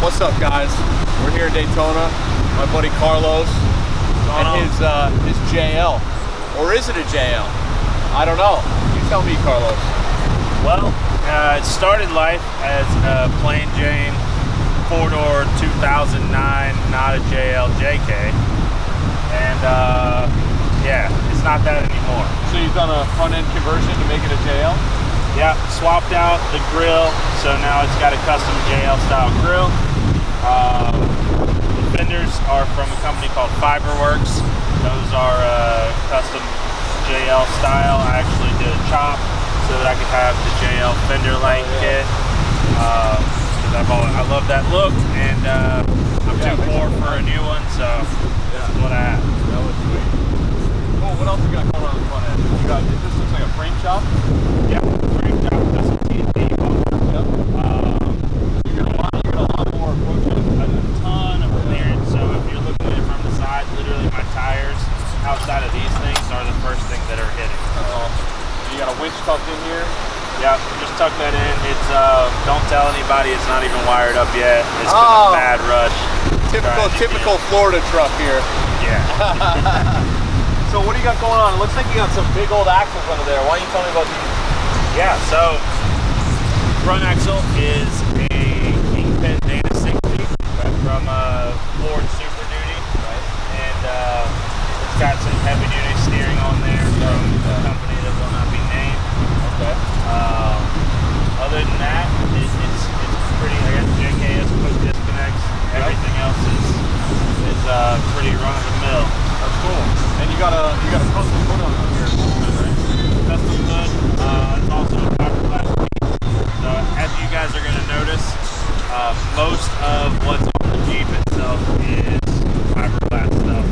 What's up, guys? We're here in Daytona. My buddy Carlos and his JL. Or is it a JL? I don't know. You tell me, Carlos. Well, it started life as a plain Jane 4-door 2009, not a JL JK. And yeah, it's not that anymore. So you've done a front end conversion to make it a JL? Yeah, swapped out the grill, so now it's got a custom JL style grill. The fenders are from a company called Fiberworks. Those are custom JL style. I actually did a chop so that I could have the JL fender light kit. I love that look, and I'm too poor for a new one, so this is what I have. That was sweet. Oh, what else you got going on the front end? You got, this looks like a frame shop? Yeah, frame shop, custom TNT bumper. Yep. You got a lot more approaches. A ton of clearance, so if you're looking at it from the side, literally my tires outside of these things are the first thing that are hitting. That's awesome. You got a winch tucked in here? Yeah, just tuck that in. It's don't tell anybody, it's not even wired up yet. It's been a bad rush. Typical Florida truck here. Yeah. So what do you got going on? It looks like you got some big old axles under there. Why don't you tell me about these? Yeah, so front axle is a Kingpin Dana 60 from Ford Super Duty. Right. And it's got some heavy duty steering on there from a company that will not be named. Okay. Other than that, it's pretty, I guess JKS quick disconnects. Everything else is pretty run of the mill. That's cool. And you got a custom hood on here, right? Custom hood. It's also a fiberglass piece. So as you guys are going to notice, most of what's on the Jeep itself is fiberglass stuff,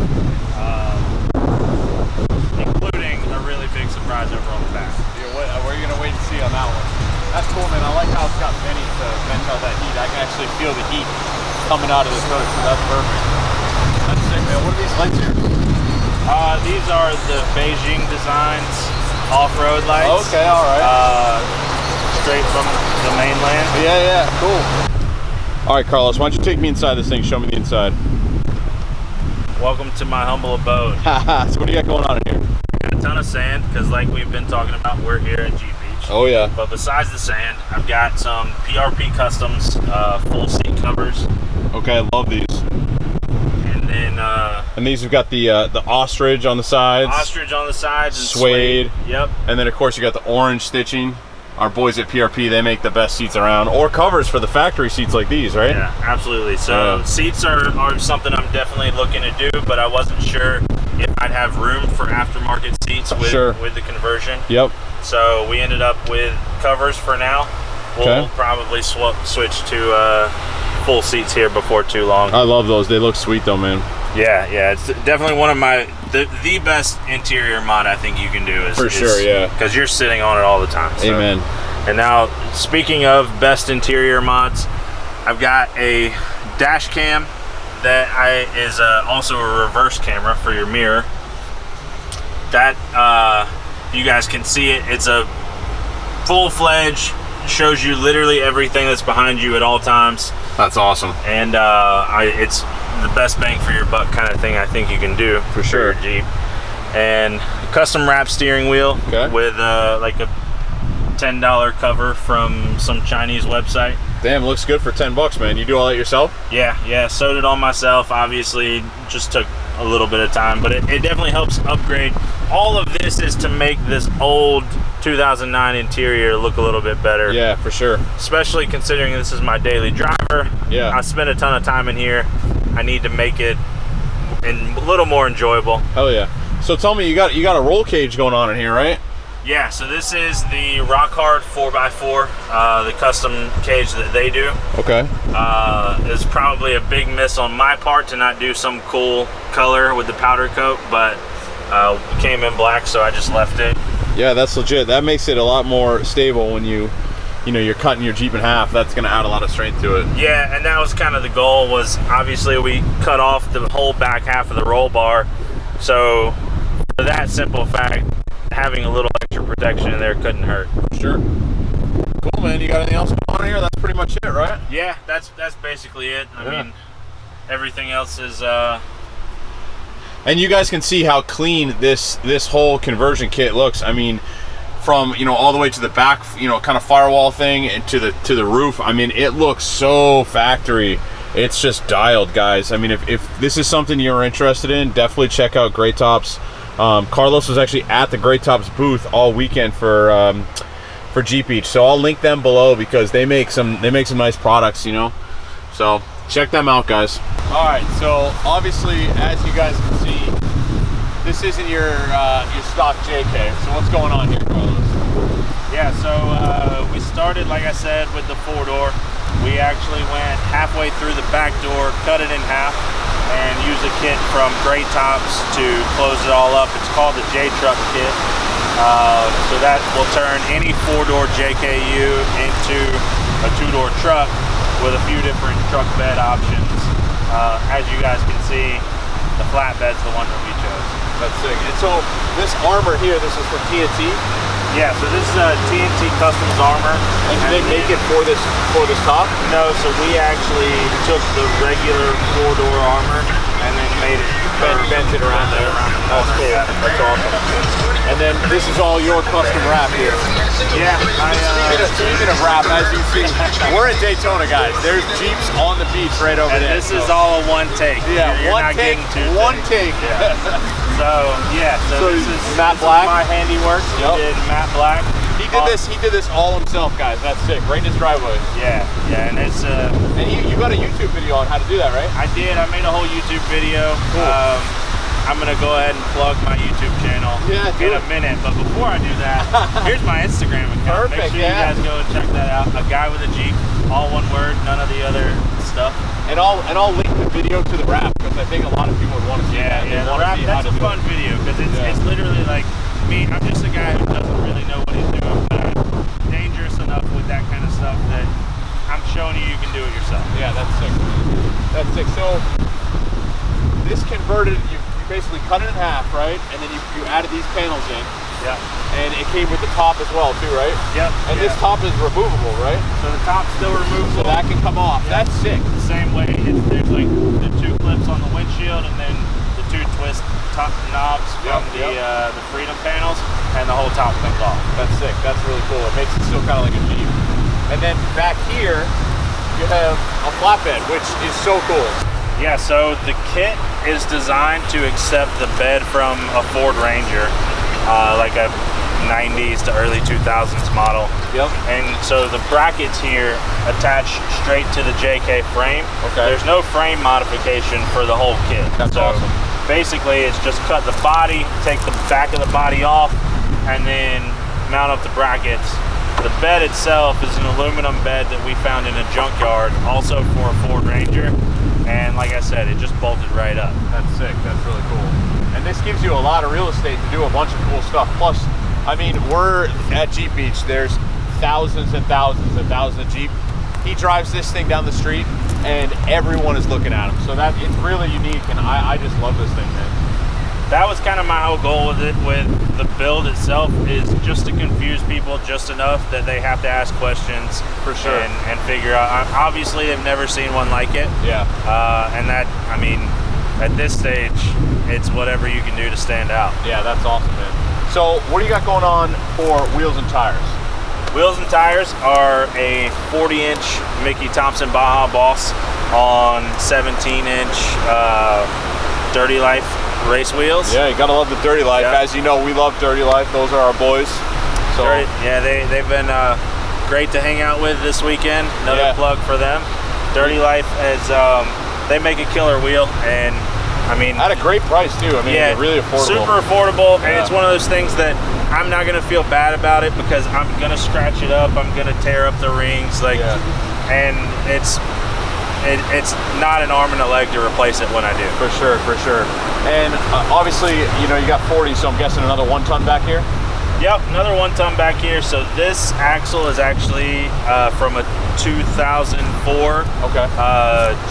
including a really big surprise over on the back. Yeah, where are you going to wait and see on that one? That's cool, man. I like how it's got venting to vent out that heat. I can actually feel the heat coming out of this hood, so that's perfect. That's sick, man. What are these lights here? These are the Beijing Designs off-road lights. Okay, all right. Straight from the mainland. Yeah, cool. All right, Carlos, why don't you take me inside this thing? Show me the inside. Welcome to my humble abode. So what do you got going on in here? Got a ton of sand, because like we've been talking about, we're here at Jeep Beach. Oh, yeah. But besides the sand, I've got some PRP Customs full seat covers. Okay, I love these. And then and these have got the ostrich on the sides. ostrich on the sides and suede. Yep. And then of course you got the orange stitching. Our boys at PRP, they make the best seats around, or covers for the factory seats like these, right? Yeah, absolutely. So seats are something I'm definitely looking to do, but I wasn't sure if I'd have room for aftermarket seats with the conversion. Yep. So we ended up with covers for now. We'll probably switch to full seats here before too long. I love those. They look sweet though, man. Yeah, it's definitely one of the best interior mod I think you can do. Because you're sitting on it all the time. So. Amen. And now, speaking of best interior mods, I've got a dash cam that is also a reverse camera for your mirror. That you guys can see it. It's a full-fledged, shows you literally everything that's behind you at all times. That's awesome. And it's the best bang for your buck kind of thing I think you can do for sure. Your Jeep. And custom wrap steering wheel with like a $10 cover from some Chinese website. Damn, looks good for 10 bucks, man. You do all that yourself? Yeah, sewed it on myself. Obviously, just took a little bit of time, but it definitely helps upgrade. All of this is to make this old 2009 interior look a little bit better. Yeah, for sure. Especially considering this is my daily driver. Yeah. I spend a ton of time in here. I need to make it a little more enjoyable. Hell yeah. So tell me, you got a roll cage going on in here, right? Yeah, so this is the Rock Hard 4x4, the custom cage that they do. Okay. It's probably a big miss on my part to not do some cool color with the powder coat, but it came in black, so I just left it. Yeah, that's legit. That makes it a lot more stable when you're cutting your Jeep in half. That's going to add a lot of strength to it. Yeah, and that was kind of the goal, was obviously we cut off the whole back half of the roll bar. So for that simple fact, having a little extra protection in there couldn't hurt. Sure. Cool, man. You got anything else going on here, that's pretty much it, right? Yeah, that's basically it. I mean, everything else is. And you guys can see how clean this whole conversion kit looks. I mean, from all the way to the back, kind of firewall thing, and to the roof. I mean, it looks so factory. It's just dialed, guys. I mean, if this is something you're interested in, definitely check out Great Tops. Carlos was actually at the Great Tops booth all weekend for Jeep Beach, so I'll link them below because they make some nice products, So check them out, guys. All right, so obviously, as you guys can see, this isn't your stock JK. So what's going on here, Carlos? Yeah, so we started, like I said, with the 4-door. We actually went halfway through the back door, cut it in half, and used a kit from Great Tops to close it all up. It's called the J-Truck kit. So that will turn any 4-door JKU into a 2-door truck with a few different truck bed options. As you guys can see, the flatbed's the one that we chose. That's sick. And so this armor here, this is from TNT? Yeah, so this is a TNT Customs armor. And do they make it for this top? No, so we actually took the regular 4-door armor and then made it bent it around there. That's cool. Yeah. That's awesome. And then this is all your custom wrap here. Yeah. Speaking of wrap, as you see, we're at Daytona, guys. There's Jeeps on the beach right over there. This is all a one take. Yeah, You're one not take. getting two One takes. take. Yeah. So this is matte black. My handiwork. Yep. We did matte black. He did this all himself, guys. That's sick. Right in his driveway. Yeah, and it's and you got a YouTube video on how to do that, right? I did. I made a whole YouTube video. Cool. I'm gonna go ahead and plug my YouTube channel in a minute, but before I do that, here's my Instagram account. Perfect. Make sure you guys go and check that out. A guy with a Jeep, all one word, none of the other stuff. And I'll link the video to the wrap because I think a lot of people would want to see that. Yeah, the wrap. That's a fun video because it's literally like me. I'm just a guy who doesn't really know what he's doing, but I'm dangerous enough with that kind of stuff that I'm showing you can do it yourself. Yeah, that's sick. That's sick. So this converted, you basically cut it in half, right? And then you added these panels in. Yeah. And it came with the top as well too, right? Yep. And this top is removable, right? So the top's still removable. So that can come off. Yep. That's sick. The same way, there's like the 2 clips on the windshield and then the 2 twist top knobs from the Freedom panels, and the whole top comes off. That's sick. That's really cool. It makes it still kind of like a Jeep. And then back here, you have a flatbed, which is so cool. Yeah, so the kit is designed to accept the bed from a Ford Ranger, like a 90s to early 2000s model. Yep. And so the brackets here attach straight to the JK frame. Okay. There's no frame modification for the whole kit. That's awesome. Basically, it's just cut the body, take the back of the body off, and then mount up the brackets. The bed itself is an aluminum bed that we found in a junkyard, also for a Ford Ranger. And like I said, it just bolted right up. That's sick. That's really cool. And this gives you a lot of real estate to do a bunch of cool stuff. Plus, I mean, we're at Jeep Beach. There's thousands and thousands and thousands of Jeep. He drives this thing down the street, and everyone is looking at him. So that it's really unique, and I just love this thing, man. That was kind of my whole goal with it, with the build itself, is just to confuse people just enough that they have to ask questions. For sure. And figure out. Obviously, they've never seen one like it. Yeah. And that, I mean, at this stage, it's whatever you can do to stand out. Yeah, that's awesome, man. So what do you got going on for wheels and tires? Wheels and tires are a 40-inch Mickey Thompson Baja Boss on 17-inch Dirty Life race wheels. Yeah, you gotta love the Dirty Life. Yeah. As you know, we love Dirty Life. Those are our boys. So they've been great to hang out with this weekend. Another plug for them. Dirty Life is they make a killer wheel, and I mean, at a great price too. I mean, they're really affordable. Super affordable, and it's one of those things that I'm not gonna feel bad about it because I'm gonna scratch it up. I'm gonna tear up the rings, and it's not an arm and a leg to replace it when I do. For sure, for sure. And obviously, you know, you got 40, so I'm guessing another 1-ton back here? Yep, another 1-ton back here. So this axle is actually from a 2004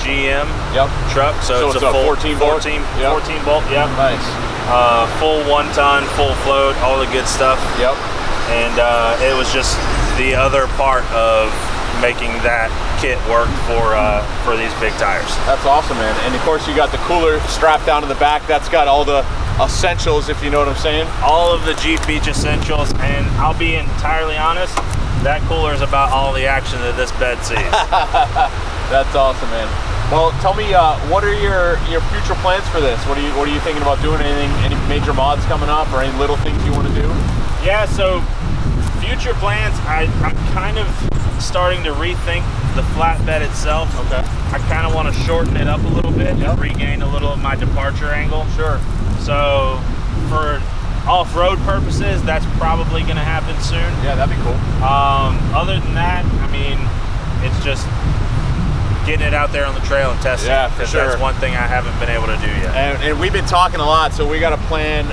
GM truck. So it's a full 14 bolt. 14 bolt, yep. Nice. Full 1-ton, full float, all the good stuff. Yep. And it was just the other part of making that kit work for these big tires. That's awesome, man. And of course you got the cooler strapped down in the back. That's got all the essentials, if you know what I'm saying. All of the Jeep Beach essentials, and I'll be entirely honest, that cooler is about all the action that this bed sees. That's awesome, man. Well, tell me, what are your future plans for this? What are you thinking about doing? Any major mods coming up, or any little things you want to do? Yeah, so future plans, I'm kind of starting to rethink the flatbed itself. Okay. I kind of want to shorten it up a little bit and regain a little of my departure angle. Sure. So for off-road purposes, that's probably going to happen soon. Yeah, that'd be cool. Other than that, I mean, it's just getting it out there on the trail and testing. Yeah, for sure. That's one thing I haven't been able to do yet. And we've been talking a lot, so we got a plan.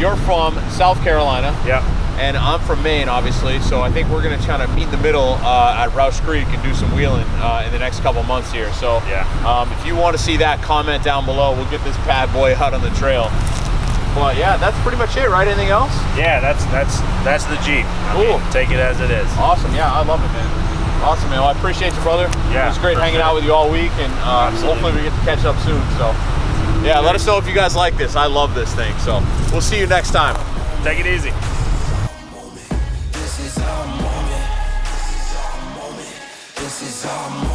You're from South Carolina. Yeah. And I'm from Maine, obviously, so I think we're going to try to meet in the middle at Roush Creek and do some wheeling in the next couple months here. So yeah. If you want to see that, comment down below. We'll get this bad boy out on the trail. But yeah, that's pretty much it, right? Anything else? Yeah, that's the Jeep. I mean, take it as it is. Awesome. Yeah, I love it, man. Awesome, man. Well, I appreciate you, brother. Yeah, it was great hanging out with you all week, and hopefully we get to catch up soon. So yeah, let us know if you guys like this. I love this thing. So we'll see you next time. Take it easy. This is our moment. This is our moment.